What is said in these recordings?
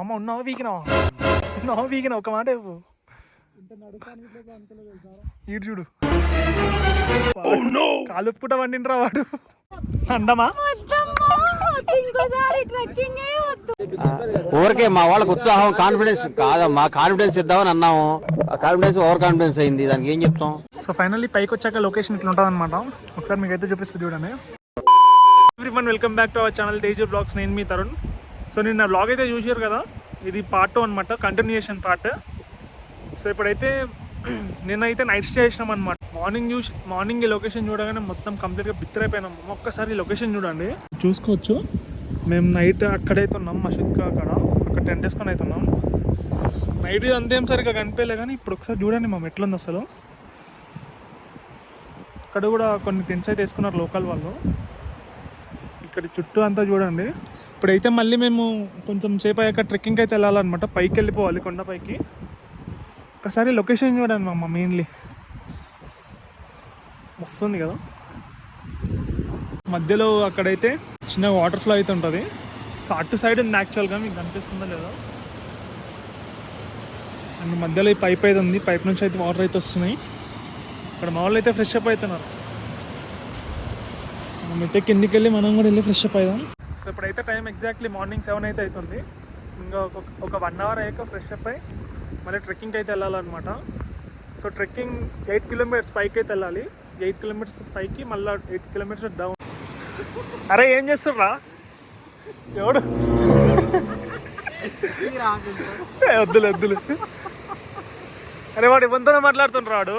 మామ ఉన్నావా వీకినా ఒక మాట ఇవ్వు. ఈడు చూడు కాలుపుట వండినరా వాడు. అండమా ఊరికే మా వాళ్ళకి ఉత్సాహం కాన్ఫిడెన్స్ కాదమ్మా, కాన్ఫిడెన్స్ ఇద్దామని అన్నాము. కాన్ఫిడెన్స్ ఓవర్ కాన్ఫిడెన్స్ అయింది, దానికి ఏం చెప్తాం. సో ఫైనల్లీ పైకి వచ్చాక లొకేషన్ ఇట్లా ఉంటుంది అనమాట. ఒకసారి మీకు అయితే చూపిస్తుంది చూడండి. Everyone welcome back to our channel Teju vlogs. నేను మీ తరుణ్. సో నిన్న బ్లాగ్ అయితే చూసారు కదా, ఇది పార్ట్ 2 అనమాట, కంటిన్యూషన్ పార్ట్. సో ఇప్పుడైతే నిన్నైతే నైట్ స్టే చేసినాం అనమాట. మార్నింగ్ ఈ లొకేషన్ చూడగానే మొత్తం కంప్లీట్గా బిత్తరైపోయినాం. ఒక్కసారి లొకేషన్ చూడండి, చూసుకోవచ్చు. మేము నైట్ అక్కడైతే ఉన్నాం, మసీద్గా అక్కడ టెంట్ వేసుకొని అయితే ఉన్నాం. నైట్ అంతేం సరిగ్గా కనిపించలే, కానీ ఇప్పుడు ఒకసారి చూడండి మేము ఎట్లుంది అసలు. ఇక్కడ కూడా కొన్ని టెంట్స్ అయితే వేసుకున్నారు లోకల్ వాళ్ళు. ఇక్కడ చుట్టూ అంతా చూడండి. ఇప్పుడైతే మళ్ళీ మేము కొంచెం సేపు అయ్యాక ట్రెక్కింగ్ అయితే వెళ్ళాలన్నమాట. పైకి వెళ్ళిపోవాలి, కొండపైకి. ఒకసారి లొకేషన్ చూడండి మా మెయిన్లీ వస్తుంది కదా. మధ్యలో అక్కడైతే చిన్న వాటర్ ఫ్లో అయితే ఉంటుంది. సో అటు సైడ్ ఉంది యాక్చువల్గా, మీకు కనిపిస్తుందో లేదో. అండ్ మధ్యలో ఈ పైప్ అయితే ఉంది, పైప్ నుంచి అయితే వాటర్ అయితే వస్తున్నాయి. ఇక్కడ మా వాళ్ళు అయితే ఫ్రెష్ అప్ అవుతున్నారు. మనం అయితే కిందికి వెళ్ళి మనం కూడా వెళ్ళి ఫ్రెష్ అప్ అవుదాం. సో ఇప్పుడైతే టైం ఎగ్జాక్ట్లీ మార్నింగ్ 7 అయితే అవుతుంది. ఇంకా ఒక 1 అవర్ అయ్యాక ఫ్రెష్ అప్ అయ్యి మళ్ళీ ట్రెక్కింగ్కి అయితే వెళ్ళాలన్నమాట. సో ట్రెక్కింగ్ 8 కిలోమీటర్స్ పైకి అయితే వెళ్ళాలి. 8 కిలోమీటర్స్ పైకి మళ్ళీ 8 కిలోమీటర్స్ డౌన్. అరే ఏం చేస్తుర్రా ఎవడు? వద్దులు. అరే వాడు ఇవ్వంతోనే మాట్లాడుతుండ్రా వాడు.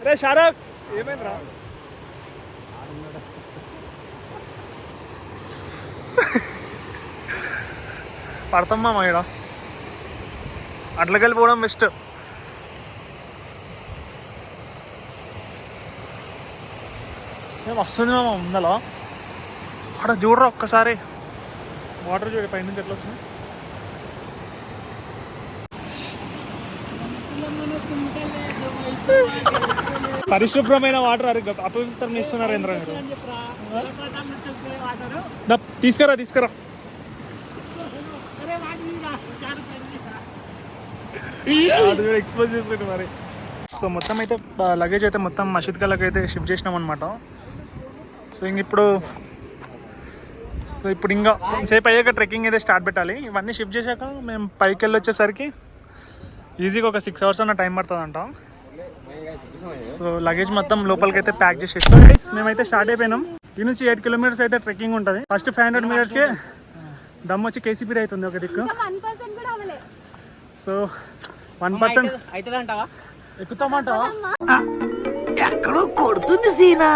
అరే షారక్ ఏమైందిరా? పడతామ్మా మా ఇక్కడ అట్లకి వెళ్ళిపోవడం బెస్ట్. వస్తుంది మామ ఉందలో. అక్కడ చూడరా ఒక్కసారి, వాటర్ చూడ పైనుంచి ఎట్లా వస్తుంది. పరిశుభ్రమైన వాటర్ అరే అపవిత్రం చేస్తున్నారు ఏంద్ర మీరు. తీసుకురా ఎక్స్పోజ్ చేసుకుంటే మరి. సో మొత్తం అయితే లగేజ్ అయితే మొత్తం మసీద్ కళ్ళకి అయితే షిఫ్ట్ చేసినాం అనమాట. సో ఇప్పుడు ఇంకా సేపు అయ్యాక ట్రెక్కింగ్ అయితే స్టార్ట్ పెట్టాలి. ఇవన్నీ షిఫ్ట్ చేశాక మేము పైకి వెళ్ళి వచ్చేసరికి ఈజీగా ఒక 6 అవర్స్ అన్న టైం పడుతుందంట. సో లగేజ్ మొత్తం లోపలికి అయితే ప్యాక్ చేసేస్తాం. మేమైతే స్టార్ట్ అయిపోయినాం. ఈ నుంచి 8 కిలోమీటర్స్ అయితే ట్రెక్కింగ్ ఉంటుంది. ఫస్ట్ 500 మీటర్స్కే దమ్ వచ్చి కేసీపీ అవుతుంది ఒక దిక్కు. సో 1% ఎక్కుతామంటావా? ఎక్కడో కొడుతుంది సీనా.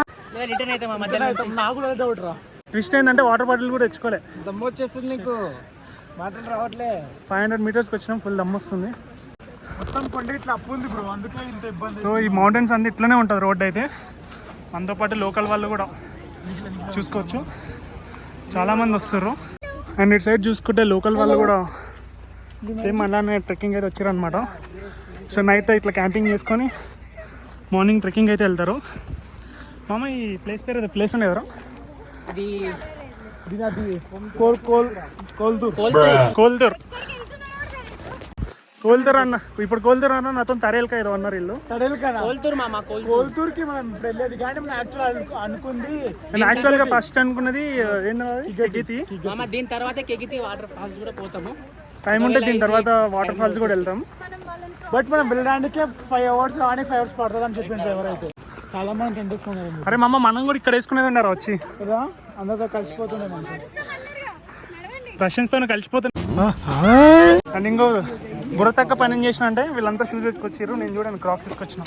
ట్విస్ట్ ఏంటంటే వాటర్ బాటిల్ కూడా తెచ్చుకోలే, దమ్ము వచ్చేస్తుంది నీకు. మాటలు రావట్లే. 500 మీటర్స్కి వచ్చినాం, ఫుల్ దమ్ వస్తుంది. మొత్తం కొండ ఇట్లా అప్పు ఉంది బ్రో, అందుకే ఇంత ఇబ్బంది. సో ఈ మౌంటైన్స్ అంతా ఇట్లనే ఉంటుంది రోడ్ అయితే. మనతో పాటు లోకల్ వాళ్ళు కూడా చూసుకోవచ్చు, చాలామంది వస్తారు. అండ్ ఇటు సైడ్ చూసుకుంటే లోకల్ వాళ్ళు కూడా సేమ్ అలానే ట్రెక్కింగ్ అయితే వచ్చారు అనమాట. సో నైట్ ఇట్లా క్యాంపింగ్ చేసుకొని మార్నింగ్ ట్రెక్కింగ్ అయితే వెళ్తారు. మామ ఈ ప్లేస్ పేరు ప్లేస్ ఉండే ఎవరు? కోల్తూర్ అన్న. ఇప్పుడు కోల్తూర్ అన్న నాతో తరేల్కా ఏదో అన్నారు వీళ్ళు. కోల్తూర్కి మనం ఇప్పుడు వెళ్ళేది కానీ మనం అనుకుంది. నేను యాక్చువల్గా ఫస్ట్ అనుకున్నది ఏంటి, దీని తర్వాత కెగితి వాటర్ ఫాల్స్ కూడా పోతాము. టైం ఉంటే దీని తర్వాత వాటర్ ఫాల్స్ కూడా వెళ్తాం. బట్ మనం వెళ్ళడానికి 5 అవర్స్, రానికి 5 అవర్స్ పడుతుంది అని చెప్పింది డ్రైవర్ అయితే. చాలా మంది టెంట్ వేసుకున్నారు. అరే మామ మనం కూడా ఇక్కడ వేసుకునేది ఉన్నారు వచ్చి కదా, అందరితో కలిసిపోతుండే మనం. రష్యన్స్ తో కలిసిపోతున్నా. అండ్ ఇంకో బుర్ర తక్క పని చేసిన అంటే వీళ్ళంతా షూస్ వేసుకొచ్చారు. నేను చూడండి క్రాక్స్ వేసుకొచ్చిన.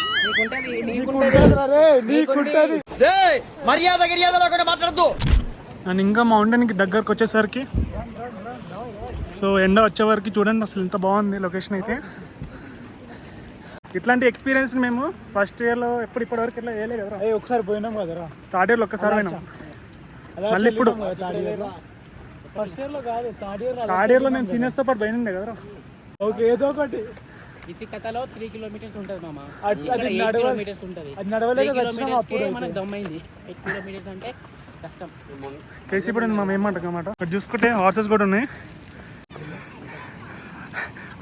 అండ్ ఇంకా మౌంటైన్కి దగ్గరకు వచ్చేసరికి సో ఎండ వచ్చే వరకు చూడండి అసలు ఎంత బాగుంది లొకేషన్ అయితే. ఇట్లాంటి ఎక్స్పీరియన్స్ మేము ఫస్ట్ ఇయర్లో ఇప్పటివరకు ఇట్లా వేయలేదు కదా. ఒకసారి పోయినాం కదరా, థర్డ్ ఇయర్లో ఒక్కసారి పోయినాం. మళ్ళీ ఇప్పుడు ఫస్ట్ ఇయర్లో కాదు, థర్డ్ ఇయర్లో నేను సీనియర్స్తో పాటు పోయినండే కదరా. ఓకే, ఏదో ఒకటి. ఇసి కథలో 3 కిలోమీటర్స్ ఉంటుంది మామ. అది 8 కిలోమీటర్స్ ఉంటుంది. అది నడవలేక వచ్చినాం అప్పుడు. మనకు దమ్మైంది 8 కిలోమీటర్స్ అంటే కష్టం. కేసీ ఇప్పుడు మేము ఏమంటాం అన్నమాట. ఇక్కడ చూసుకుంటే హార్సెస్ కూడా ఉన్నాయి.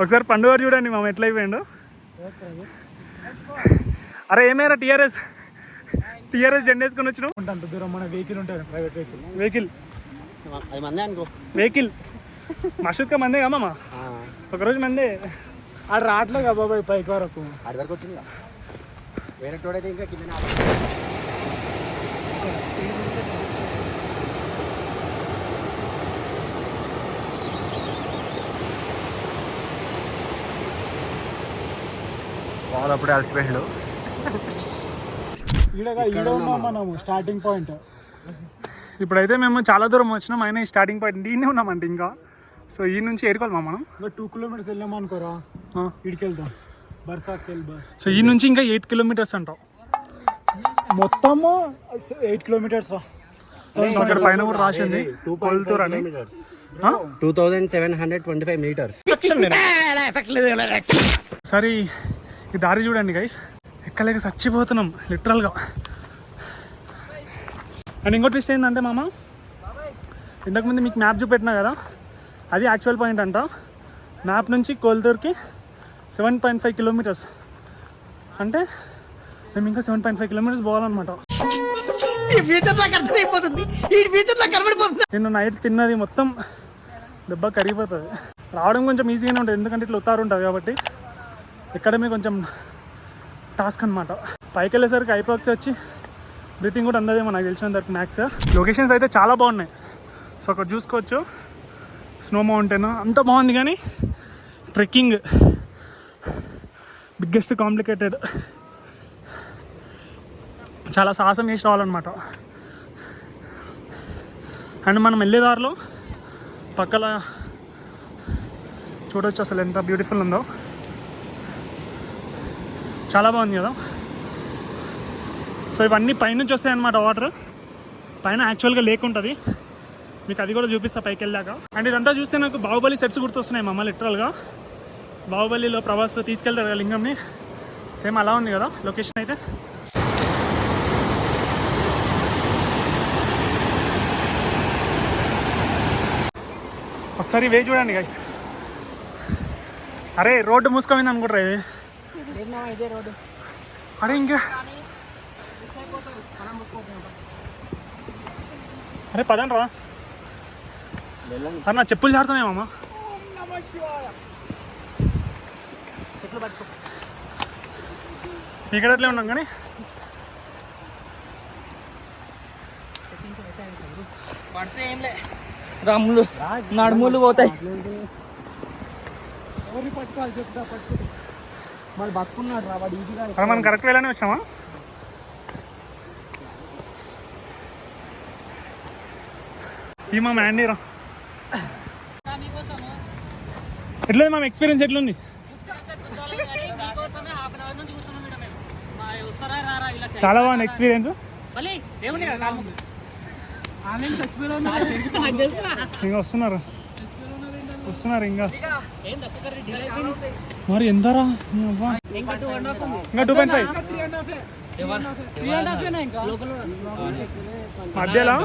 ఒకసారి పండుగ చూడండి మామ ఎట్లా అయిపోయిండు. అరే ఏమైనా టీఆర్ఎస్ జెండా వేసుకొని వచ్చినావు. అంత దూరం మన వెహికల్ ఉంటుంది, ప్రైవేట్ వెహికల్ అది మందే అనుకో. వెహికల్ మసూద్గా మందే కదా మామ, ఒకరోజు మందే. ఆడు రావట్లేదు కదా బాబాయ్ పైకి వరకు. ఆడి వరకు వచ్చింది వేరే తోడైతే ఇంకా కింద వాళ్ళు అప్పుడే అలసిపోయాడు. ఈడ ఉన్నాం మనము స్టార్టింగ్ పాయింట్. ఇప్పుడైతే మేము చాలా దూరం వచ్చినాం, అయినా ఈ స్టార్టింగ్ పాయింట్ ఈయనే ఉన్నామంటే ఇంకా. సో ఈ నుంచి ఏరుకోవాలి మనం. ఇంకా 2 kilometers వెళ్ళాం అనుకోరా, ఇడికి వెళ్దాం బర్సాకి వెళ్ళి. సో ఈ నుంచి ఇంకా 8 kilometers అంటావు. మొత్తము 8 kilometers. అక్కడ పైన కూడా రాసింది కొల్తూర్ అని. 2725 meters. సరే ఈ దారి చూడండి గైస్, ఎక్కలేక చచ్చిపోతున్నాం లిటరల్గా. అండ్ ఇంకో ట్విస్ట్ ఏంటంటే మామ, ఇంతకుముందు మీకు మ్యాప్ చూపెట్టినా కదా, అది యాక్చువల్ పాయింట్ అంట. మ్యాప్ నుంచి కోల్తూర్కి 7.5 kilometers. అంటే మేము ఇంకా 7.5 kilometers పోవాలన్నమాట. నిన్న నైట్ తిన్నది మొత్తం దెబ్బ కరిగిపోతుంది. రావడం కొంచెం ఈజీగానే ఉంటుంది, ఎందుకంటే ఇట్లా ఉత్తారు ఉంటుంది కాబట్టి. ఎక్కడమే కొంచెం టాస్క్ అనమాట. పైకి వెళ్ళేసరికి ఐపాక్స్ వచ్చి బ్రీతింగ్ కూడా అందదేమో నాకు తెలిసినంత వరకు మ్యాక్స్. లొకేషన్స్ అయితే చాలా బాగున్నాయి. సో అక్కడ చూసుకోవచ్చు స్నో మౌంటైన్ అంతా బాగుంది, కానీ ట్రెక్కింగ్ బిగ్గెస్ట్ కాంప్లికేటెడ్. చాలా సాహసం చేసి రావాలన్నమాట. అండ్ మనం వెళ్ళే దారిలో పక్కల చూడవచ్చు అసలు ఎంత బ్యూటిఫుల్ ఉందో, చాలా బాగుంది కదా. సో ఇవన్నీ పైనుంచి వస్తాయి అన్నమాట వాటర్. పైన యాక్చువల్గా లేక్ ఉంటుంది, మీకు అది కూడా చూపిస్తా పైకి వెళ్ళాక. అండ్ ఇదంతా చూస్తే నాకు బాహుబలి సెట్స్ గుర్తొస్తున్నాయి మమ్మ లిటరల్గా. బాహుబలిలో ప్రభాస్ తీసుకెళ్తాడు కదా లింగంని, సేమ్ అలా ఉంది కదా లొకేషన్ అయితే. ఒకసారి వే చూడండి గైస్. అరే రోడ్డు మూసుకోమైంది అనుకుంటారా ఇది? అరే ఇంకా అరే పదండి రా. అరే నా చెప్పులు జారుతున్నాయేమమ్మా. ఇక్కడ ఎట్లే ఉన్నాం కానీ పడితే ఏం లే, రమ్ములు నడుములు పోతాయి. పట్టుకోవాలి చెప్తా, పట్టుకుంటే మరి బతుకున్నాడు రా వాడు. ఈజీగా అరే మనం కరెక్ట్ వేలానే వచ్చామా? ఈ మా మ్యాండీ రా. ఎట్లుంది మా ఎక్స్పీరియన్స్ ఎట్లుంది? చాలా బాగుంది ఎక్స్పీరియన్స్. ఇంకా వస్తున్నారు ఇంకా మరి ఎంతరా? ఇంకా 2.5 మధ్యలో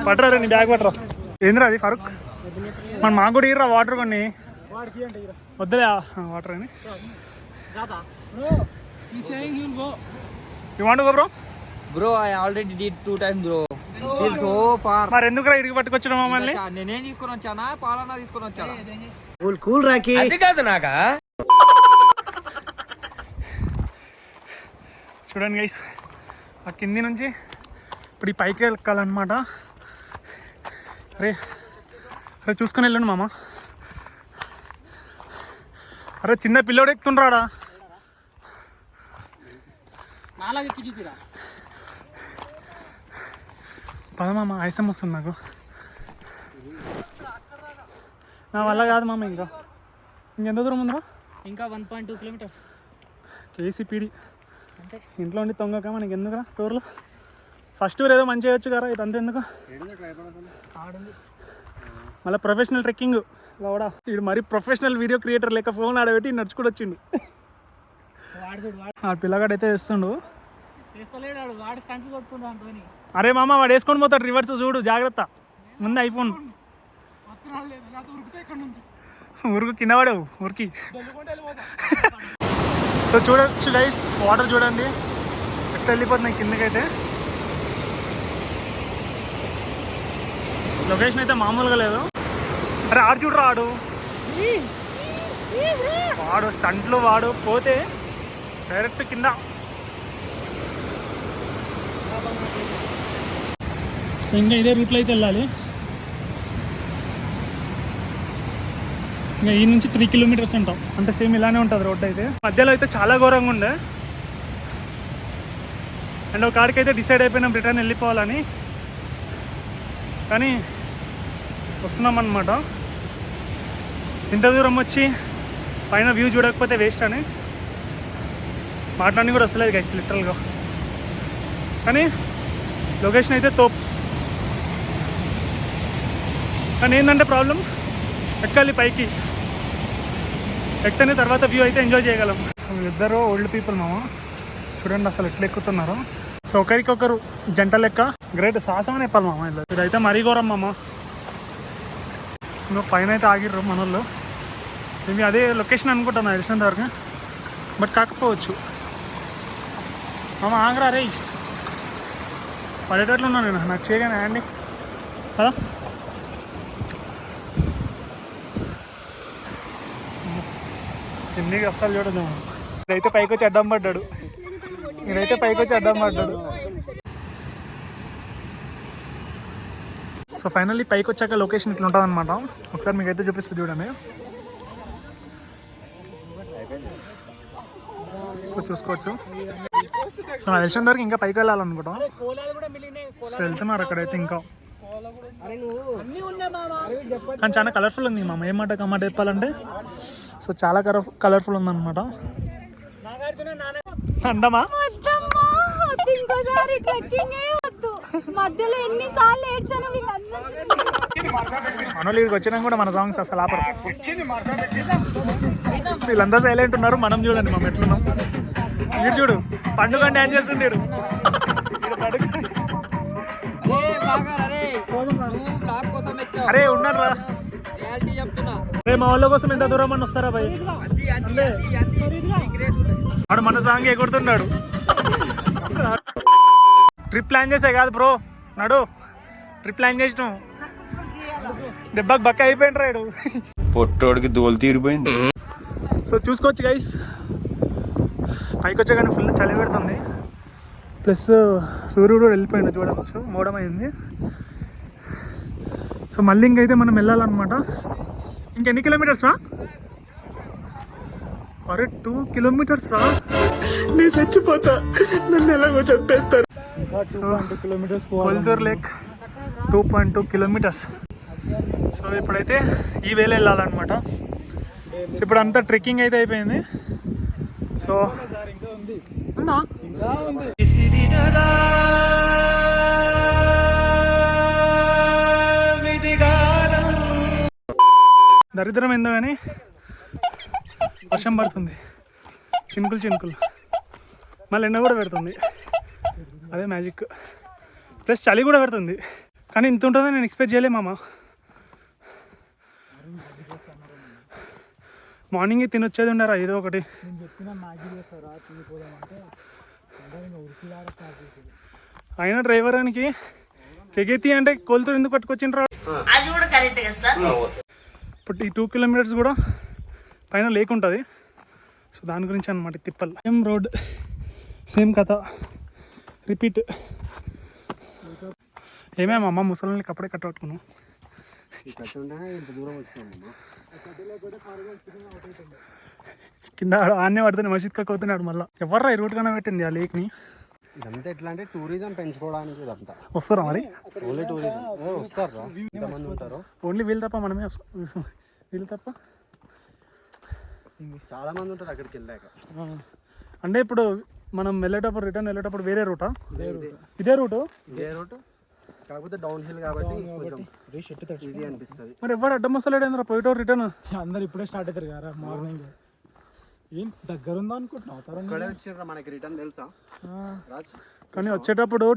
పట్టరా నీ బ్యాగ్ పట్టరా. ఏంద్రా అది ఫరూక్? మన మాకు కూడా ఇర్రా వాటర్ కొన్ని. వద్దులే వాటర్ అని. You want to go bro? Bro, I already did 2 times bro. Still so far. మరి ఎందుకురా ఇడికి పట్టుకొచ్చిన మమ్మల్ని? నేనేం తీసుకొని వచ్చానా, పాలనా తీసుకొని వచ్చానా? కూల్ రాకి అది కాదు నాకా. చూడండి గైస్, ఆ కింది నుంచి ఇప్పుడు ఈ పైకి ఎక్కాలన్నమాట. అరే అరే చూసుకొని వెళ్ళండి మామ. అరే చిన్న పిల్లోడు ఎక్కుతుండ్రాడా. పద మామ, ఆయాసం వస్తుంది నాకు. నా వల్ల కాదు మామ. ఇంకెంత దూరం ఉందిరా? ఇంకా 1.2 kilometers. కేసీపీడి అంటే ఇంట్లో ఉండి తొంగక మనకి ఎందుకురా టూర్లో. ఫస్ట్ టూర్ ఏదో మంచిగా చేయొచ్చు కదా, ఇదంతా ఎందుకు? మళ్ళీ ప్రొఫెషనల్ ట్రెక్కింగ్ కూడా. ఇది మరి ప్రొఫెషనల్ వీడియో క్రియేటర్ లేక ఫోన్ ఆడబెట్టి నడుచుకుని వచ్చిండు. ఆ పిల్లగాడైతే తెస్తుండు. చేస్తలేడు వాడు స్టంట్ కొడుతుండ అంతని. అరే మామ వాడు వేసుకొని పోతాడు రివర్స్, చూడు జాగ్రత్త. ముందు ఐఫోన్ ఉరుకు కింద పడవు ఉరికి. సో చూడొచ్చు గైస్, వాటర్ చూడండి ఎట్లా వెళ్ళిపోతున్నాయి కిందకైతే. లొకేషన్ అయితే మామూలుగా లేదు. అరే ఆడు చూడరా, వాడు స్టంట్లు వాడు పోతే డైరెక్ట్ కింద. సో ఇంకా ఇదే రూట్లో అయితే వెళ్ళాలి. ఇంకా ఈ నుంచి 3 కిలోమీటర్స్ ఉంటాం, అంటే సేమ్ ఇలానే ఉంటుంది రోడ్ అయితే. మధ్యలో అయితే చాలా ఘోరంగా ఉండే. అండ్ ఒక కాడికి అయితే డిసైడ్ అయిపోయినాం రిటర్న్ వెళ్ళిపోవాలని, కానీ వస్తున్నాం అన్నమాట. ఇంత దూరం వచ్చి పైన వ్యూ చూడకపోతే వేస్ట్ అని మాట్లాడి కూడా వస్తలేదు గైస్ లిటరల్గా. కానీ లొకేషన్ అయితే తోప్. కానీ ఏంటంటే ప్రాబ్లం, ఎక్కాలి పైకి. ఎక్కని తర్వాత వ్యూ అయితే ఎంజాయ్ చేయగలం. ఇద్దరు ఓల్డ్ పీపుల్ మామ, చూడండి అసలు ఎట్లా ఎక్కుతున్నారు. సో ఒకరికొకరు జంట లెక్క గ్రేట్ సాహసం అని చెప్పాలి మామ. ఇదైతే మరీ ఘోరం మామ. ఇంకా పైన అయితే ఆగిర్రు మన వాళ్ళు. మేబీ అదే లొకేషన్ అనుకుంటున్నా తెలిసినంత వరకు, బట్ కాకపోవచ్చు. మామ ఆగరా రే, పడేటట్లు ఉన్నాను నేను, నాకు చేయగానే అండి కదా. కిందికి అస్సలు చూడదు. ఇదైతే పైకి వచ్చి అడ్డం పడ్డాడు, ఇదైతే పైకి వచ్చి అడ్డం పడ్డాడు. సో ఫైనల్లీ పైకి వచ్చాక లొకేషన్ ఇట్లా ఉంటుంది అనమాట. ఒకసారి మీకు అయితే చూపిస్తుంది చూడండి. సో చూసుకోవచ్చు. సో నాకు తెలిసిన వరకు ఇంకా పైకి వెళ్ళాలనుకుంటాం. సో వెళ్తున్నారు అక్కడైతే ఇంకా. కానీ చాలా కలర్ఫుల్ ఉంది మామ, ఏమాట కమాట చెప్పాలంటే. సో చాలా కలర్ఫుల్ ఉందన్నమాట. అండమా ఇంకోసారి ట్రెక్కింగ్ మధ్యలో ఎన్నిసార్లు ఏడ్చాను. మనోళ్ళు ఇక్కడికి వచ్చినా కూడా మన సాంగ్స్ అసలు ఆపరు. వీళ్ళంతా సైలెంట్ ఉన్నారు, మనం చూడండి మనం ఎట్లున్నాం. వీడు చూడు పండుగ డ్యాన్స్ చేస్తుండేడు. అరే ఉన్నాను రా, అరే మా వాళ్ళ కోసం ఎంత దూరం అని వస్తారా భయ్. వాడు మన సాంగ్ ఎగురుతున్నాడు. ట్రిప్ ప్లాన్ చేసే కాదు బ్రో, నడు ట్రిప్ ప్లాన్ చేసినాం. దెబ్బకి బక్క అయిపోయింది రాడు, పొట్టోడికి దోలు తీరిపోయింది. సో చూసుకోవచ్చు గైస్, పైకి వచ్చా కానీ ఫుల్ చలి పెడుతుంది. ప్లస్ సూర్యుడు వెళ్ళిపోయింది చూడవచ్చు, మోడమైంది. సో మళ్ళీ ఇంకైతే మనం వెళ్ళాలన్నమాట. ఇంకెన్ని కిలోమీటర్స్ రా? అరే 2 కిలోమీటర్స్ రా, నేను చచ్చిపోతా, నన్ను ఎలాగో చంపేస్తారు. కొల్దూర్ లేక్ 2.2 కిలోమీటర్స్. సో ఇప్పుడైతే ఈ వేళ వెళ్ళాలన్నమాట. సో ఇప్పుడు అంతా ట్రెక్కింగ్ అయితే అయిపోయింది. సో ఉందా దరిద్రం ఏందో కానీ వర్షం పడుతుంది, చినుకులు చినుకులు, మళ్ళీ ఎండ కూడా పెడుతుంది. అదే మ్యాజిక్. ప్లస్ చలి కూడా పెడుతుంది. కానీ ఇంత ఉంటుందని నేను ఎక్స్పెక్ట్ చేయలే మామ. మార్నింగ్ తినొచ్చేది ఉండరా ఏదో ఒకటి. అయినా డ్రైవర్ అనికి కెగెత్తి అంటే కోల్తో ఎందుకు పట్టుకొచ్చిండ్రా. ఇప్పుడు ఈ 2 కిలోమీటర్స్ కూడా పైన లేక్ ఉంటుంది. సో దాని గురించి అనమాట తిప్పల్. సేమ్ రోడ్, సేమ్ కథ, రిపీట్. ఏమేమి అమ్మ ముసలిని కప్పుడే కట్టబట్టుకున్నాం. కింద ఆన్నే పడుతుంది, మసీద్ కక్కుతున్నాడు. మళ్ళీ ఎవర్రా ఈ రూట్ కన్నా పెట్టింది ఆ లేక్ని. ఇదంతా ఎట్లా అంటే టూరిజం పెంచుకోవడానికి. ఇదంతా వస్తారా మరి? ఓన్లీ టూరిజం వస్తారా? ఎంతమంది ఉంటారు? ఓన్లీ వీళ్ళు తప్ప మనమే, వీళ్ళు తప్ప చాలా మంది ఉంటారు అక్కడికి వెళ్ళాక. అంటే ఇప్పుడు మనం వెళ్ళేటప్పుడు రిటర్న్ వెళ్ళేటప్పుడు వేరే రూటా? ఇదే రూటు, కాకపోతే డౌన్ హిల్ కాబట్టి కొంచెం ఈజీ అనిపిస్తుంది. మరి ఎవరు అడ్డం వస్తలేడు ఏంద్రా పోయేటో రిటర్న్. అందరు ఇప్పుడే స్టార్ట్ అవుతారు కదా మార్నింగ్. ఏం దగ్గర ఉందా అనుకుంటున్నావు తరుణ్? మనకి రిటర్న్ తెలుసా? కానీ వచ్చేటప్పుడు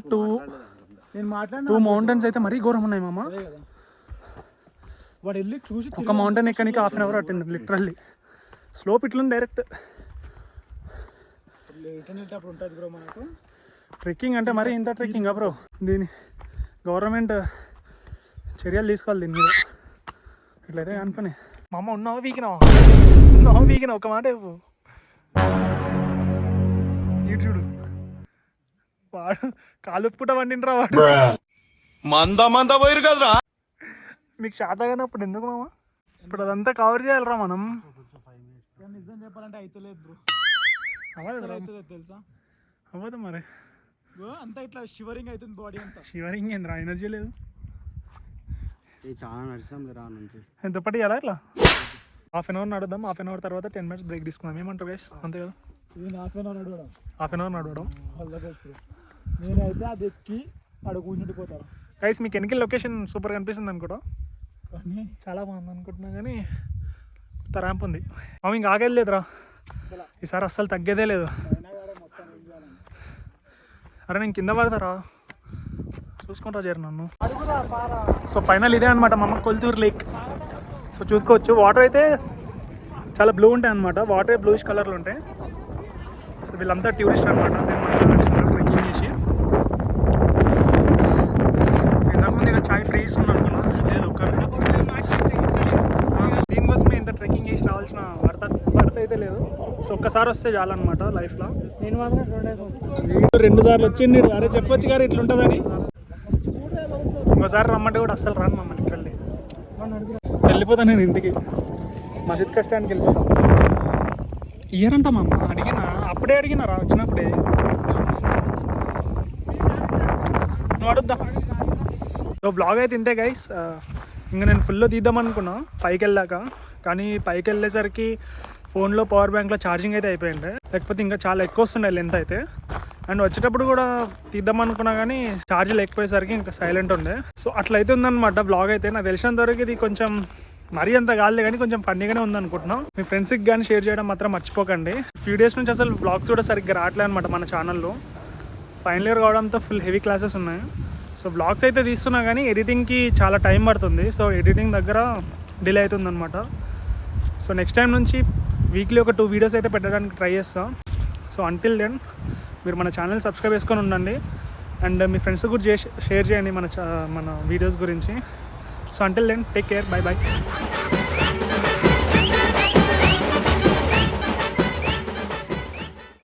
నేను మాట్లాడిన 2 మౌంటైన్స్ అయితే మరీ ఘోరం ఉన్నాయి మామ. అదే కదా వాడు వెళ్ళి చూసి ఒక మౌంటైన్ ఎక్కడానికి హాఫ్ అన్ అవర్ పట్టింది లిటరల్లీ. స్లోప్ ఇట్లుంది డైరెక్ట్. రిటర్న్ వెళ్ళేటప్పుడు ఉంటుంది బ్రో మనకు. ట్రెక్కింగ్ అంటే మరీ ఇంత ట్రెక్కింగా బ్రో? దీని గవర్నమెంట్ చర్యలు తీసుకోవాలి దీని మీద. ఇట్లయితే అనుకుని మా అమ్మ ఉన్నావు వీకినా ఒక మాట ఇవ్వు. ఇటు చూడు వాడు కాలుపుట వండినరా వాడు. మంద పోయిరు కదరా. మీకు శాత కానప్పుడు ఎందుకు మామ? ఇప్పుడు అదంతా కవర్ చేయాలరా మనం. నిజం చెప్పాలంటే అయితే లేదు బ్రో. అవ్వదు తెలుసా? అవ్వదు మరి. అంతా ఇట్లా షివరింగ్ అవుతుంది బాడీ అంతా. షివరింగ్ ఏంద్రా, ఎనర్జీ లేదు. చాలా నడిచాం రా నుంచి. ఎంత పట్టి అలా ఇట్లా హాఫ్ అన్ అవర్ నడుద్దాం. హాఫ్ అన్ అవర్ తర్వాత 10 minutes బ్రేక్ తీసుకుందాం. ఏమంటారు గైస్? అంతే కదా, ఇది హాఫ్ అన్ అవర్ నడవడం. నేనైతే అది ఎక్కి అక్కడ కూర్చుండిపోతాను గైస్. మీకు వెనక లొకేషన్ సూపర్ కనిపిస్తుంది అనుకుంటా, కానీ చాలా బాగుంది అనుకుంటున్నా. కానీ కొత్త ర్యాంప్ ఉంది. అవి ఇంకా ఆగేది లేదురా ఈసారి, అస్సలు తగ్గేదే లేదు. అరే నేను కింద పడతారా, చూసుకుంటా చేరు నన్ను. సో ఫైనల్ ఇదే అనమాట మా అమ్మ కొల్తూరు లేక్. సో చూసుకోవచ్చు, వాటర్ అయితే చాలా బ్లూ ఉంటాయి అనమాట. వాటర్ బ్లూయిష్ కలర్లో ఉంటాయి. సో వీళ్ళంతా టూరిస్ట్ అనమాట. సేమ్ ట్రెక్కింగ్ చేసి ఇంతకుముందు ఇక చాయ్ ఫ్రీ ఇస్తుంది అనుకున్నా, లేదు ఒక్కరు. దీనికోసమే ఇంత ట్రెక్కింగ్ చేసి రావాల్సిన వర్త అయితే లేదు. సో ఒక్కసారి వస్తే చాలన్నమాట లైఫ్లో. నేను మాత్రం 2 days వచ్చాను. 2 సార్లు వచ్చింది. అరే చెప్పొచ్చు గారు ఇట్లుంటుందని. ఇంకోసారి రమ్మంటే కూడా అస్సలు రాను మమ్మల్ని. ఇక్కడి వెళ్ళిపోతాను నేను ఇంటికి, మసీద్ కష్టానికి వెళ్ళిపోతాను. ఇయ్యరంట మా అమ్మ. అప్పుడే అడిగినారా వచ్చినప్పుడే. నువ్వు అడుగుదా. సో బ్లాగ్ అయితే ఇంతే గైస్. ఇంకా నేను ఫుల్లో తీద్దాం అనుకున్నా పైకి వెళ్ళాక, కానీ పైకి వెళ్ళేసరికి ఫోన్లో పవర్ బ్యాంక్లో ఛార్జింగ్ అయితే అయిపోయింది. లేకపోతే ఇంకా చాలా ఎక్కువ వస్తుండే లెంత్ అయితే. అండ్ వచ్చేటప్పుడు కూడా తీద్దాం అనుకున్నా కానీ ఛార్జ్ లేకపోయేసరికి ఇంకా సైలెంట్ ఉండే. సో అట్లయితే ఉందన్నమాట బ్లాగ్ అయితే. నాకు తెలిసినంత వరకు ఇది కొంచెం మరీ అంత కాలేదు కానీ కొంచెం ఫన్నీగానే ఉందనుకుంటున్నాం. మీ ఫ్రెండ్స్కి కానీ షేర్ చేయడం మాత్రం మర్చిపోకండి. ఫ్యూ డేస్ నుంచి అసలు బ్లాగ్స్ కూడా సరిగ్గా రావట్లేదు అనమాట మన ఛానల్లో. ఫైనల్ ఇయర్ కావడంతో ఫుల్ హెవీ క్లాసెస్ ఉన్నాయి. సో బ్లాగ్స్ అయితే తీస్తున్నా కానీ ఎడిటింగ్కి చాలా టైం పడుతుంది. సో ఎడిటింగ్ దగ్గర డిలే అవుతుంది అనమాట. సో నెక్స్ట్ టైం నుంచి వీక్లీ ఒక 2 వీడియోస్ అయితే పెట్టడానికి ట్రై చేస్తాం. సో అంటిల్ దెన్ మీరు మన ఛానల్ సబ్స్క్రైబ్ చేసుకొని ఉండండి. అండ్ మీ ఫ్రెండ్స్ కూడా షేర్ చేయండి మన వీడియోస్ గురించి. So until then take care, bye bye.